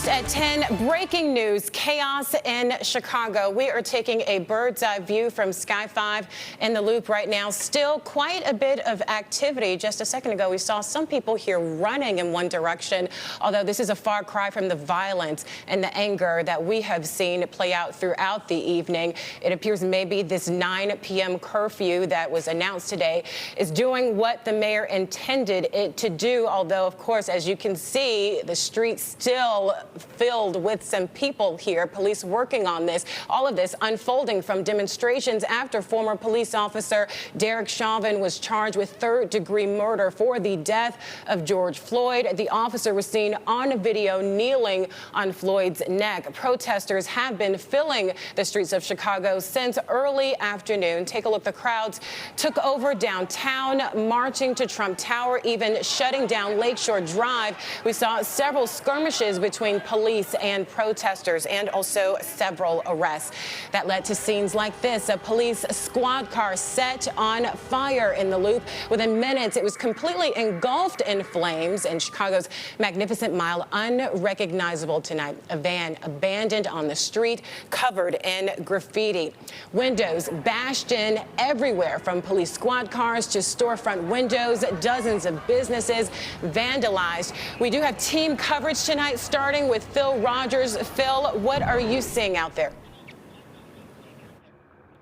At 10, breaking news, chaos in Chicago. We are taking a bird's eye view from Sky 5 in the Loop right now. Still quite a bit of activity. Just a second ago, we saw some people here running in one direction, although this is a far cry from the violence and the anger that we have seen play out throughout the evening. It appears maybe this 9 p.m. curfew that was announced today is doing what the mayor intended it to do, although, of course, as you can see, the streets still filled with some people here. Police working on this. All of this unfolding from demonstrations after former police officer Derek Chauvin was charged with third-degree murder for the death of George Floyd. The officer was seen on video kneeling on Floyd's neck. Protesters have been filling the streets of Chicago since early afternoon. Take a look. The crowds took over downtown, marching to Trump Tower, even shutting down Lakeshore Drive. We saw several skirmishes between police and protesters, and also several arrests that led to scenes like this. A police squad car set on fire in the Loop. Within minutes, it was completely engulfed in flames, and Chicago's Magnificent Mile unrecognizable tonight. A van abandoned on the street, covered in graffiti. Windows bashed in everywhere, from police squad cars to storefront windows. Dozens of businesses vandalized. We do have team coverage tonight, starting with Phil Rogers. Phil, what are you seeing out there?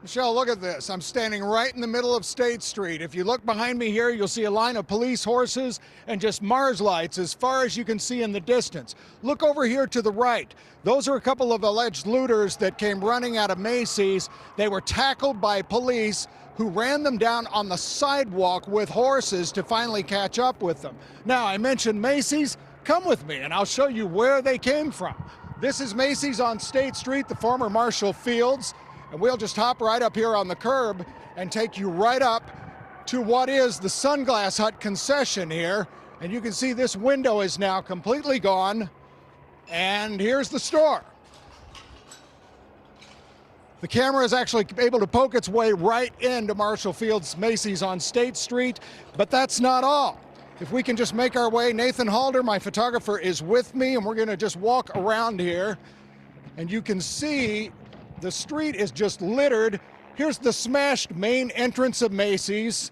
Michelle, look at this. I'm standing right in the middle of State Street. If you look behind me here, you'll see a line of police horses and just Mars lights as far as you can see in the distance. Look over here to the right. Those are a couple of alleged looters that came running out of Macy's. They were tackled by police who ran them down on the sidewalk with horses to finally catch up with them. Now, I mentioned Macy's. Come with me and I'll show you where they came from. This is Macy's on State Street, the former Marshall Fields. And we'll just hop right up here on the curb and take you right up to what is the Sunglass Hut concession here. And you can see this window is now completely gone. And here's the store. The camera is actually able to poke its way right into Marshall Fields Macy's on State Street, but that's not all. If we can just make our way, Nathan Halder, my photographer, is with me, and we're gonna just walk around here. And you can see the street is just littered. Here's the smashed main entrance of Macy's.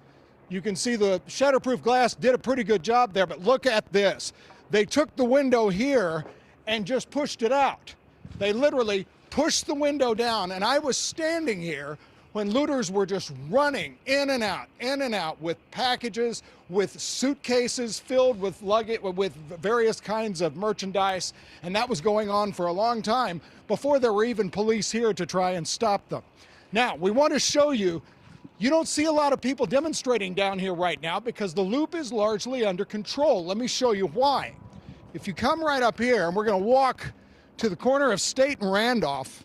You can see the shatterproof glass did a pretty good job there, but look at this. They took the window here and just pushed it out. They literally pushed the window down, and I was standing here when looters were just running in and out with packages, with suitcases filled with luggage, with various kinds of merchandise, and that was going on for a long time before there were even police here to try and stop them. Now, we want to show you, you don't see a lot of people demonstrating down here right now because the Loop is largely under control. Let me show you why. If you come right up here, and we're going to walk to the corner of State and Randolph,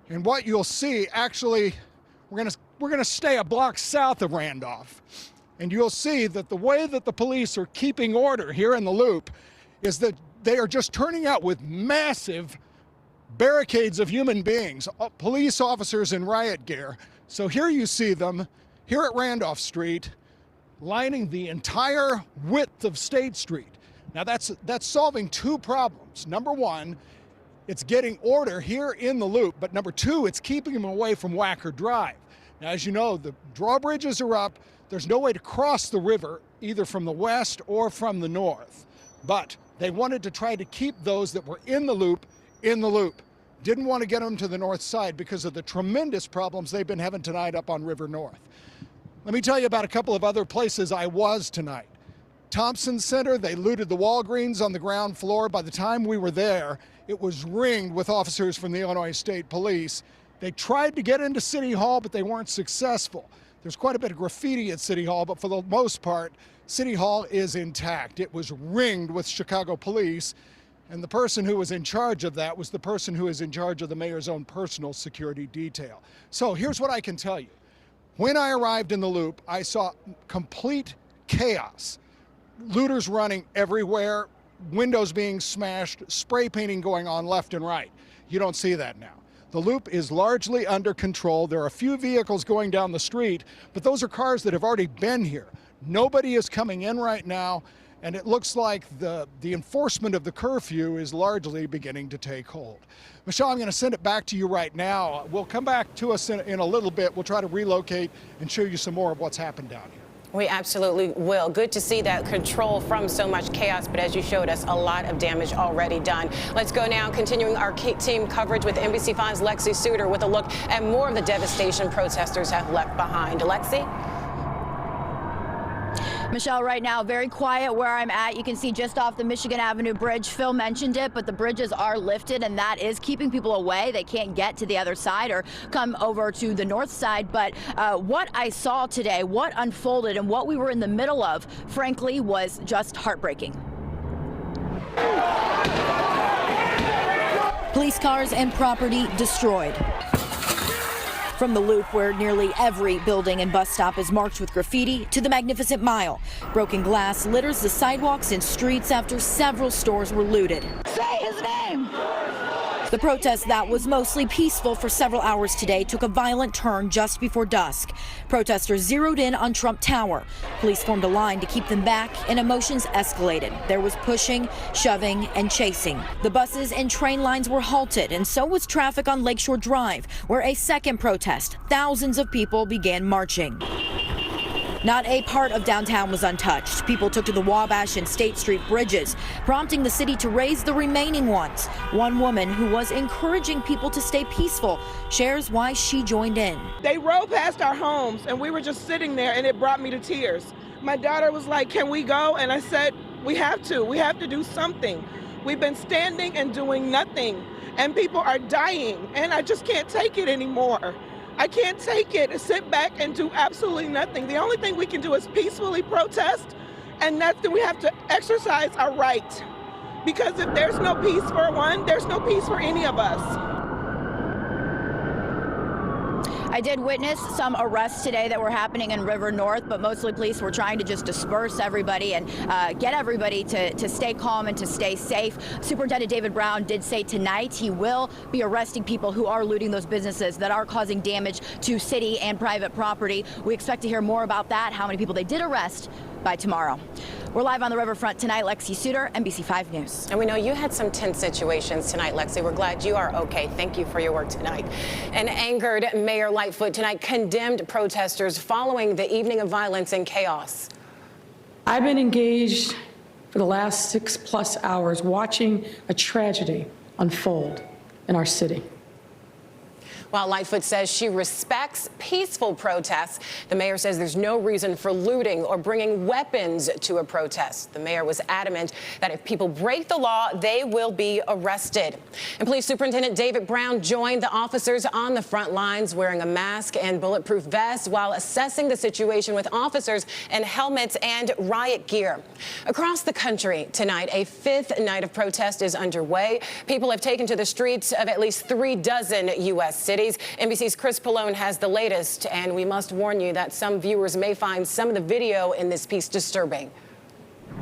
and what you'll see, actually, we're gonna stay a block south of Randolph, and you'll see that the way that the police are keeping order here in the Loop is that they are just turning out with massive barricades of human beings, police officers in riot gear. So here you see them, here at Randolph Street, lining the entire width of State Street. Now that's solving two problems. Number one, it's getting order here in the Loop, but number two, it's keeping them away from Wacker Drive. Now, as you know, the drawbridges are up. There's no way to cross the river, either from the west or from the north. But they wanted to try to keep those that were in the Loop in the Loop. Didn't want to get them to the north side because of the tremendous problems they've been having tonight up on River North. Let me tell you about a couple of other places I was tonight. Thompson Center, they looted the Walgreens on the ground floor. By the time we were there, it was ringed with officers from the Illinois State Police. They tried to get into City Hall, but they weren't successful. There's quite a bit of graffiti at City Hall, but for the most part, City Hall is intact. It was ringed with Chicago police, and the person who was in charge of that was the person who is in charge of the mayor's own personal security detail. So here's what I can tell you. When I arrived in the Loop, I saw complete chaos. Looters running everywhere, windows being smashed, spray painting going on left and right. You don't see that now. The Loop is largely under control. There are a few vehicles going down the street, but those are cars that have already been here. Nobody is coming in right now, and it looks like the enforcement of the curfew is largely beginning to take hold. Michelle, I'm going to send it back to you right now. We'll come back to us in a little bit. We'll try to relocate and show you some more of what's happened down here. We absolutely will. Good to see that control from so much chaos, but as you showed us, a lot of damage already done. Let's go now, continuing our team coverage with NBC5's Lexi Suter with a look at more of the devastation protesters have left behind. Lexi? Michelle, right now, very quiet where I'm at. You can see just off the Michigan Avenue Bridge. Phil mentioned it, but the bridges are lifted, and that is keeping people away. They can't get to the other side or come over to the north side. But what I saw today, what unfolded, and what we were in the middle of, frankly, was just heartbreaking. Police cars and property destroyed. From the Loop, where nearly every building and bus stop is marked with graffiti, to the Magnificent Mile. Broken glass litters the sidewalks and streets after several stores were looted. Say his name! The protest that was mostly peaceful for several hours today took a violent turn just before dusk. Protesters zeroed in on Trump Tower. Police formed a line to keep them back, and emotions escalated. There was pushing, shoving, and chasing. The buses and train lines were halted, and so was traffic on Lakeshore Drive, where a second protest, thousands of people began marching. Not a part of downtown was untouched. People took to the Wabash and State Street bridges, prompting the city to raise the remaining ones. One woman who was encouraging people to stay peaceful shares why she joined in. They rode past our homes and we were just sitting there, and it brought me to tears. My daughter was like, "Can we go?" And I said, we have to do something. We've been standing and doing nothing, and people are dying, and I just can't take it anymore. I can't take it, sit back and do absolutely nothing. The only thing we can do is peacefully protest, and that's that we have to exercise our right. Because if there's no peace for one, there's no peace for any of us. I did witness some arrests today that were happening in River North, but mostly police were trying to just disperse everybody and get everybody to stay calm and to stay safe. Superintendent David Brown did say tonight he will be arresting people who are looting those businesses that are causing damage to city and private property. We expect to hear more about that, how many people they did arrest, by tomorrow. We're live on the riverfront tonight. Lexi Suter, NBC5 News. And we know you had some tense situations tonight, Lexi. We're glad you are okay. Thank you for your work tonight. An angered Mayor Lightfoot tonight condemned protesters following the evening of violence and chaos. I've been engaged for the last 6+ hours watching a tragedy unfold in our city. While Lightfoot says she respects peaceful protests, the mayor says there's no reason for looting or bringing weapons to a protest. The mayor was adamant that if people break the law, they will be arrested. And Police Superintendent David Brown joined the officers on the front lines wearing a mask and bulletproof vests while assessing the situation with officers in helmets and riot gear. Across the country tonight, a 5th night of protest is underway. People have taken to the streets of at least 36 U.S. cities. NBC's Chris Pallone has the latest, and we must warn you that some viewers may find some of the video in this piece disturbing.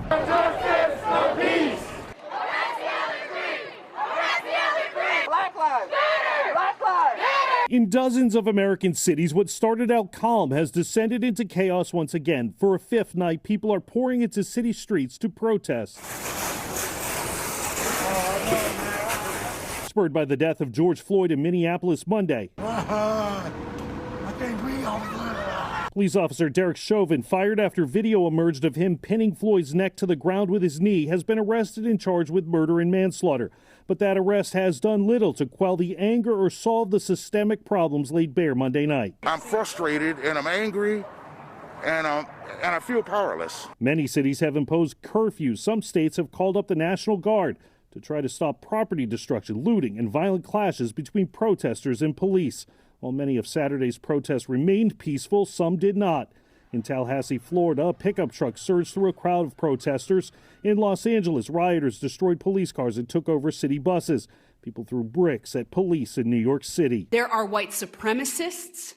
Justice, no peace. Arrest the other three. Arrest the other three. Black lives matter. Black lives matter. In dozens of American cities, what started out calm has descended into chaos once again. For a 5th night, people are pouring into city streets to protest. Spurred by the death of George Floyd in Minneapolis Monday. Police officer Derek Chauvin, fired after video emerged of him pinning Floyd's neck to the ground with his knee, has been arrested and charged with murder and manslaughter. But that arrest has done little to quell the anger or solve the systemic problems laid bare Monday night. I'm frustrated and I'm angry and I feel powerless. Many cities have imposed curfews. Some states have called up the National Guard to try to stop property destruction, looting, and violent clashes between protesters and police. While many of Saturday's protests remained peaceful, some did not. In Tallahassee, Florida, a pickup truck surged through a crowd of protesters. In Los Angeles, rioters destroyed police cars and took over city buses. People threw bricks at police in New York City. There are white supremacists.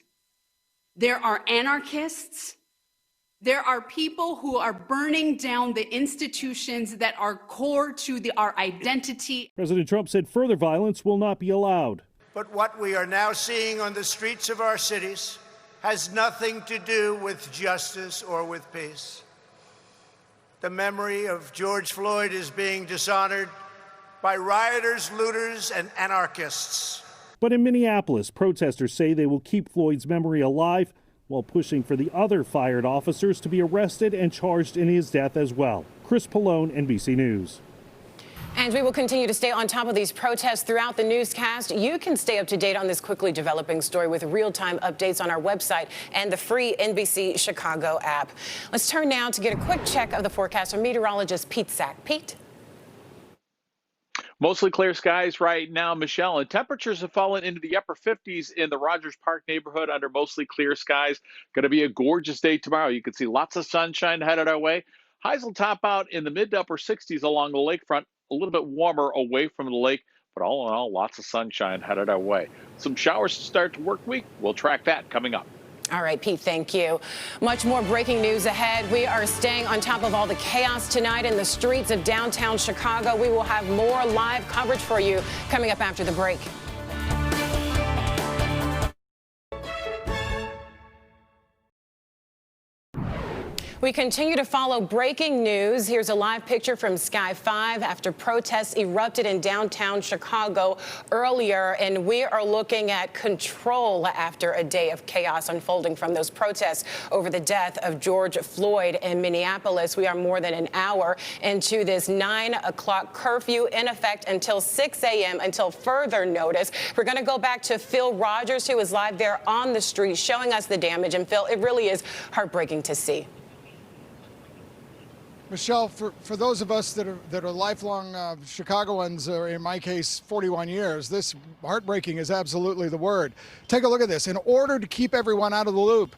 There are anarchists. There are people who are burning down the institutions that are core to our identity. President Trump said further violence will not be allowed. But what we are now seeing on the streets of our cities has nothing to do with justice or with peace. the memory of George Floyd is being dishonored by rioters, looters, and anarchists. But in Minneapolis, protesters say they will keep Floyd's memory alive while pushing for the other fired officers to be arrested and charged in his death as well. Chris Pallone, NBC News. And we will continue to stay on top of these protests throughout the newscast. You can stay up to date on this quickly developing story with real-time updates on our website and the free NBC Chicago app. Let's turn now to get a quick check of the forecast from meteorologist Pete Sack. Pete? Mostly clear skies right now, Michelle, and temperatures have fallen into the upper 50s in the Rogers Park neighborhood under mostly clear skies. Going to be a gorgeous day tomorrow. You can see lots of sunshine headed our way. Highs will top out in the mid to upper 60s along the lakefront, a little bit warmer away from the lake, but all in all, lots of sunshine headed our way. Some showers to start the work week. We'll track that coming up. All right, Pete, thank you. Much more breaking news ahead. We are staying on top of all the chaos tonight in the streets of downtown Chicago. We will have more live coverage for you coming up after the break. We continue to follow breaking news. Here's a live picture from Sky 5 after protests erupted in downtown Chicago earlier, and we are looking at control after a day of chaos unfolding from those protests over the death of George Floyd in Minneapolis. We are more than an hour into this 9 o'clock curfew in effect until 6 a.m. until further notice. We're going to go back to Phil Rogers, who is live there on the street showing us the damage. And Phil, it really is heartbreaking to see. Michelle, for those of us that are lifelong Chicagoans, or in my case, 41 years, this heartbreaking is absolutely the word. Take a look at this. In order to keep everyone out of the loop,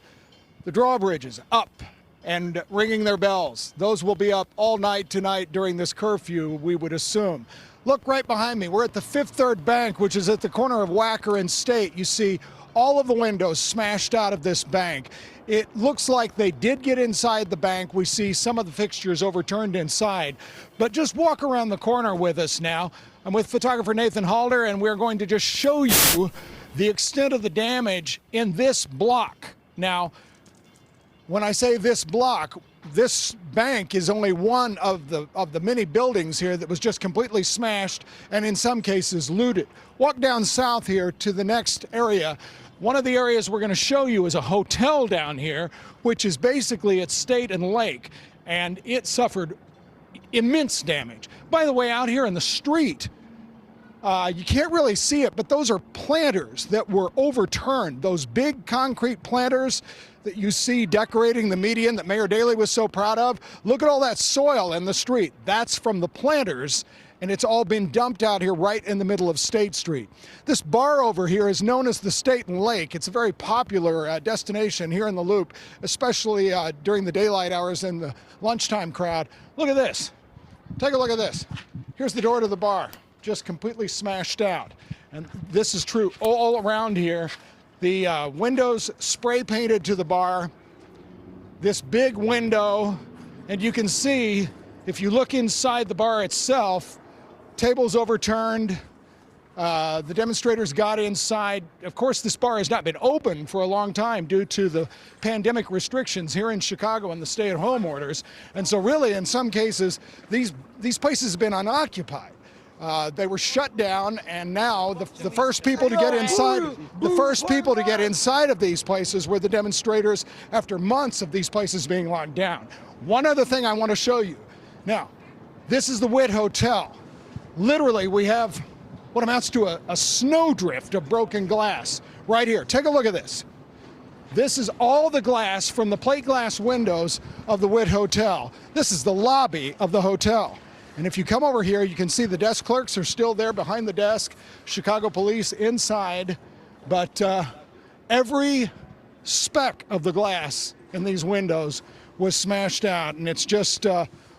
the drawbridge is up and ringing their bells. Those will be up all night tonight during this curfew, we would assume. Look right behind me. We're at the Fifth Third Bank, which is at the corner of Wacker and State. You see all of the windows smashed out of this bank. It looks like they did get inside the bank. We see some of the fixtures overturned inside. But just walk around the corner with us now. I'm with photographer Nathan Halder, and we're going to just show you the extent of the damage in this block. Now, when I say this block, this bank is only one of the many buildings here that was just completely smashed and in some cases looted. Walk down south here to the next area. One of the areas we're going to show you is a hotel down here, which is basically at State and Lake, and it suffered immense damage. By the way, out here in the street, you can't really see it, but those are planters that were overturned. Those big concrete planters that you see decorating the median that Mayor Daley was so proud of. Look at all that soil in the street. That's from the planters, and it's all been dumped out here right in the middle of State Street. This bar over here is known as the State and Lake. It's a very popular destination here in the Loop, especially during the daylight hours and the lunchtime crowd. Look at this. Take a look at this. Here's the door to the bar, just completely smashed out. And this is true all around here. The windows spray painted to the bar, this big window, and you can see, if you look inside the bar itself, tables overturned, the demonstrators got inside. Of course, this bar has not been open for a long time due to the pandemic restrictions here in Chicago and the stay-at-home orders. And so really, in some cases, these places have been unoccupied. They were shut down, and now the first people to get inside of these places were the demonstrators after months of these places being locked down. One other thing I want to show you. Now, this is the Witt Hotel. Literally, we have what amounts to a snowdrift of broken glass right here. Take a look at this. This is all the glass from the plate glass windows of the Witt Hotel. This is the lobby of the hotel. And if you come over here, you can see the desk clerks are still there behind the desk, Chicago police inside, but every speck of the glass in these windows was smashed out, and it's just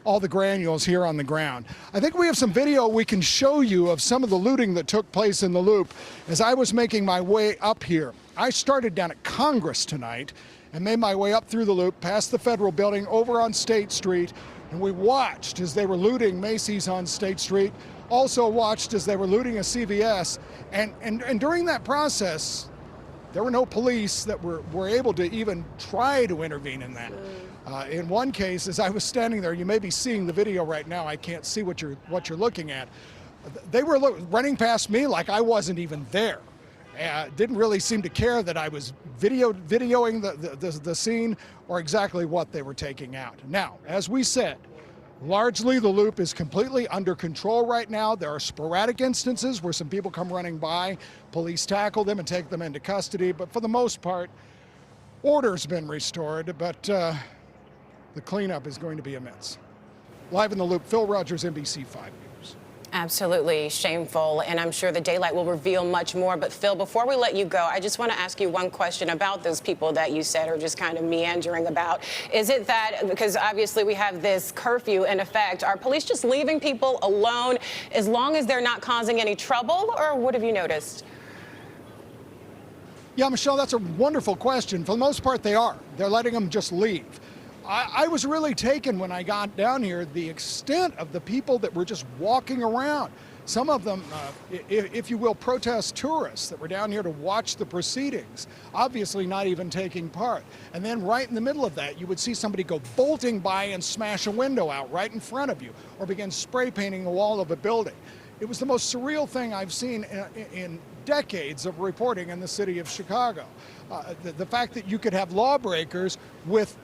all the granules here on the ground. I think we have some video we can show you of some of the looting that took place in the Loop. As I was making my way up here, I started down at Congress tonight and made my way up through the Loop, past the Federal Building, over on State Street, and we watched as they were looting Macy's on State Street, also watched as they were looting a CVS, and during that process, there were no police that were able to even try to intervene in that. In one case, as I was standing there, you may be seeing the video right now. I can't see what you're looking at. They were running past me like I wasn't even there. Didn't really seem to care that I was videoing the scene or exactly what they were taking out. Now, as we said, largely the loop is completely under control right now. There are sporadic instances where some people come running by, police tackle them and take them into custody, but for the most part, order's been restored, but the cleanup is going to be immense. Live in the loop, Phil Rogers, NBC 5 News. Absolutely shameful, and I'm sure the daylight will reveal much more. But Phil, before we let you go, I just want to ask you one question about those people that you said are just kind of meandering about. Is it that, because obviously we have this curfew in effect, are police just leaving people alone as long as they're not causing any trouble, or what have you noticed? Yeah, Michelle, that's a wonderful question. For the most part, they are. They're letting them just leave. I was really taken when I got down here, the extent of the people that were just walking around. Some of them, if you will, protest tourists that were down here to watch the proceedings, obviously not even taking part. And then right in the middle of that, you would see somebody go bolting by and smash a window out right in front of you, or begin spray painting the wall of a building. It was the most surreal thing I've seen in decades of reporting in the city of Chicago. The fact that you could have lawbreakers with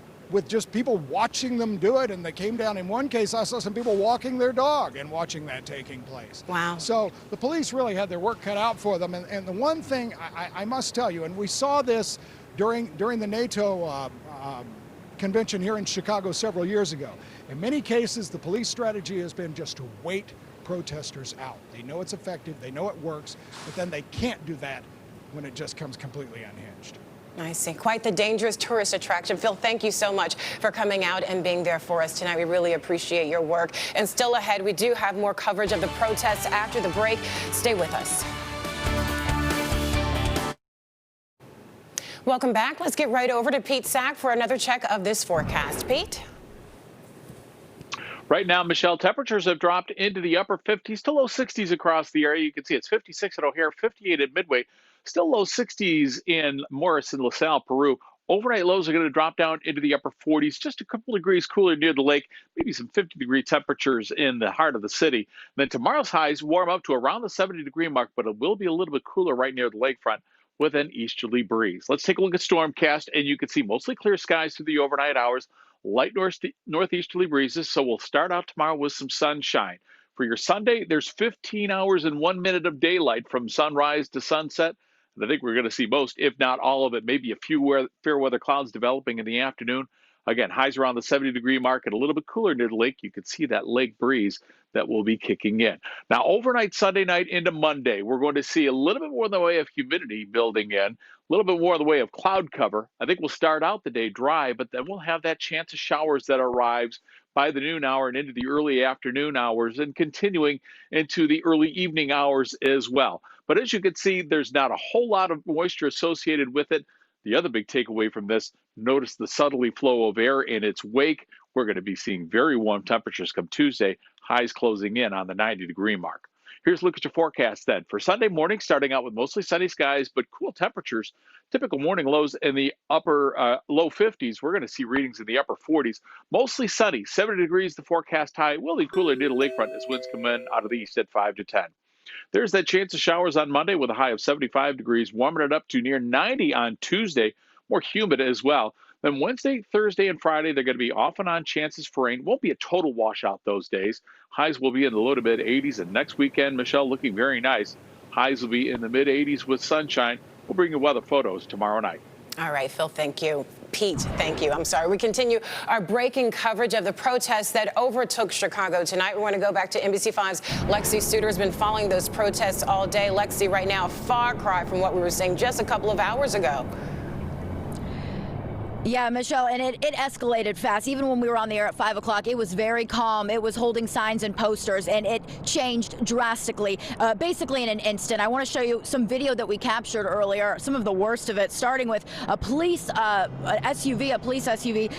just people watching them do it, and they came down. In one case, I saw some people walking their dog and watching that taking place. Wow. So the police really had their work cut out for them. And the one thing I must tell you, and we saw this during the NATO convention here in Chicago several years ago, in many cases, the police strategy has been just to wait protesters out. They know it's effective, they know it works, but then they can't do that when it just comes completely unhinged. I see. Quite the dangerous tourist attraction. Phil, thank you so much for coming out and being there for us tonight. We really appreciate your work. And still ahead, we do have more coverage of the protests after the break. Stay with us. Welcome back. Let's get right over to Pete Sack for another check of this forecast. Pete? Right now, Michelle, temperatures have dropped into the upper 50s to low 60s across the area. You can see it's 56 at O'Hare, 58 at Midway. Still low 60s in Morris and LaSalle, Peru. Overnight lows are going to drop down into the upper 40s, just a couple degrees cooler near the lake, maybe some 50-degree temperatures in the heart of the city. Then tomorrow's highs warm up to around the 70-degree mark, but it will be a little bit cooler right near the lakefront with an easterly breeze. Let's take a look at Stormcast, and you can see mostly clear skies through the overnight hours, light northeasterly breezes, so we'll start out tomorrow with some sunshine. For your Sunday, there's 15 hours and 1 minute of daylight from sunrise to sunset. And I think we're going to see most, if not all of it, maybe a few fair weather clouds developing in the afternoon. Again, highs around the 70-degree mark and a little bit cooler near the lake. You can see that lake breeze that will be kicking in. Now, overnight Sunday night into Monday, we're going to see a little bit more in the way of humidity building in, a little bit more in the way of cloud cover. I think we'll start out the day dry, but then we'll have that chance of showers that arrives by the noon hour and into the early afternoon hours and continuing into the early evening hours as well. But as you can see, there's not a whole lot of moisture associated with it. The other big takeaway from this, notice the southerly flow of air in its wake. We're going to be seeing very warm temperatures come Tuesday, highs closing in on the 90-degree mark. Here's a look at your forecast then. For Sunday morning, starting out with mostly sunny skies, but cool temperatures. Typical morning lows in the upper low 50s. We're going to see readings in the upper 40s. Mostly sunny, 70 degrees the forecast high. Will be cooler near the lakefront as winds come in out of the east at 5 to 10. There's that chance of showers on Monday with a high of 75 degrees, warming it up to near 90 on Tuesday. More humid as well. Then Wednesday, Thursday, and Friday, they're going to be off and on chances for rain. Won't be a total washout those days. Highs will be in the low to mid 80s. And next weekend, Michelle, looking very nice. Highs will be in the mid 80s with sunshine. We'll bring you weather photos tomorrow night. All right, Phil, thank you. Pete, thank you. I'm sorry. We continue our breaking coverage of the protests that overtook Chicago tonight. We want to go back to NBC5's Lexi Suter has been following those protests all day. Lexi, right now, a far cry from what we were seeing just a couple of hours ago. Yeah, Michelle, and it escalated fast. Even when we were on the air at 5 o'clock, it was very calm. It was holding signs and posters, and it changed drastically, basically in an instant. I want to show you some video that we captured earlier, some of the worst of it, starting with a police SUV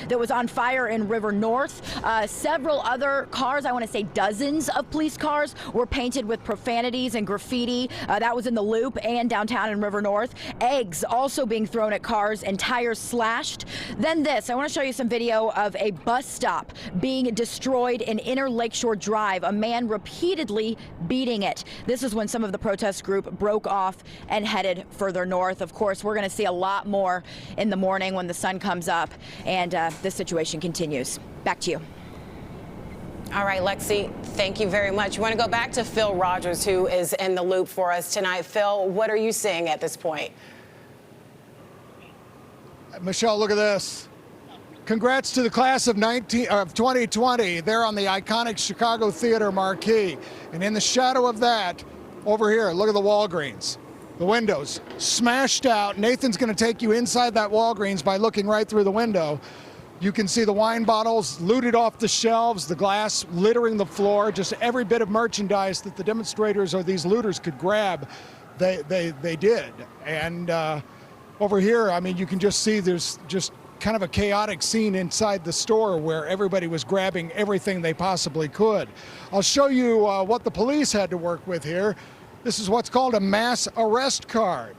that was on fire in River North. Several other cars, I want to say dozens of police cars, were painted with profanities and graffiti. That was in the Loop and downtown in River North. Eggs also being thrown at cars and tires slashed. Then this, I want to show you some video of a bus stop being destroyed in Inner Lakeshore Drive, a man repeatedly beating it. This is when some of the protest group broke off and headed further north. Of course, we're going to see a lot more in the morning when the sun comes up and this situation continues. Back to you. All right, Lexi, thank you very much. We want to go back to Phil Rogers, who is in the loop for us tonight. Phil, what are you seeing at this point? Michelle, look at this. Congrats to the class of 2020. They're on the iconic Chicago Theater marquee. And in the shadow of that, over here, look at the Walgreens. The windows smashed out. Nathan's going to take you inside that Walgreens by looking right through the window. You can see the wine bottles looted off the shelves, the glass littering the floor, just every bit of merchandise that the demonstrators or these looters could grab, they did. And over here, I mean, you can just see there's just kind of a chaotic scene inside the store where everybody was grabbing everything they possibly could. I'll show you what the police had to work with here. This is what's called a mass arrest card.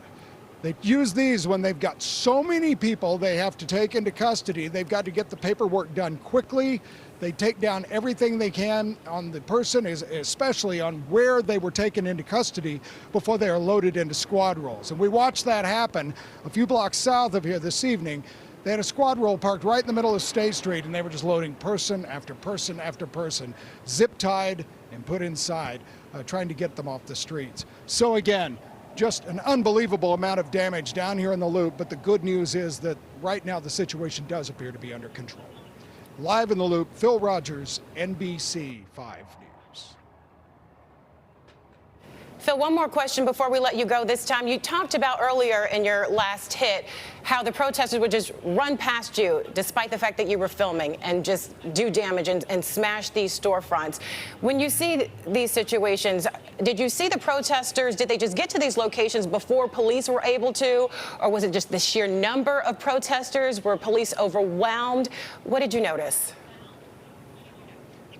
They use these when they've got so many people they have to take into custody. They've got to get the paperwork done quickly. They take down everything they can on the person, especially on where they were taken into custody before they are loaded into squad rolls. And we watched that happen a few blocks south of here this evening. They had a squad roll parked right in the middle of State Street, and they were just loading person after person after person, zip-tied and put inside, trying to get them off the streets. So again, just an unbelievable amount of damage down here in the loop, but the good news is that right now the situation does appear to be under control. Live in the loop, Phil Rogers, NBC 5 News. Phil, one more question before we let you go this time. You talked about earlier in your last hit how the protesters would just run past you despite the fact that you were filming and just do damage and smash these storefronts. When you see these situations, did you see the protesters, did they just get to these locations before police were able to? Or was it just the sheer number of protesters? Were police overwhelmed? What did you notice?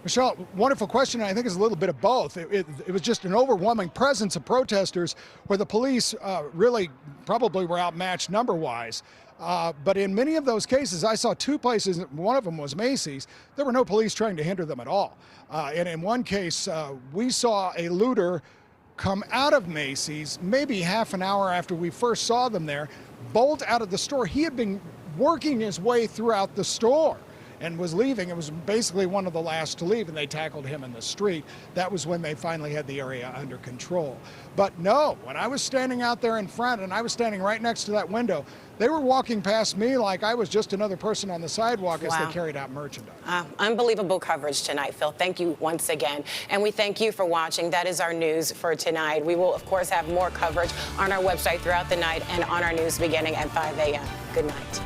Michelle, wonderful question. I think it's a little bit of both. It was just an overwhelming presence of protesters where the police really probably were outmatched number-wise. But in many of those cases, I saw two places, one of them was Macy's, there were no police trying to hinder them at all. And in one case, we saw a looter come out of Macy's maybe half an hour after we first saw them there, bolt out of the store. He had been working his way throughout the store and was leaving. It was basically one of the last to leave, and they tackled him in the street. That was when they finally had the area under control. But no, when I was standing out there in front and I was standing right next to that window, they were walking past me like I was just another person on the sidewalk as they carried out merchandise. Unbelievable coverage tonight, Phil. Thank you once again. And we thank you for watching. That is our news for tonight. We will, of course, have more coverage on our website throughout the night and on our news beginning at 5 a.m. Good night.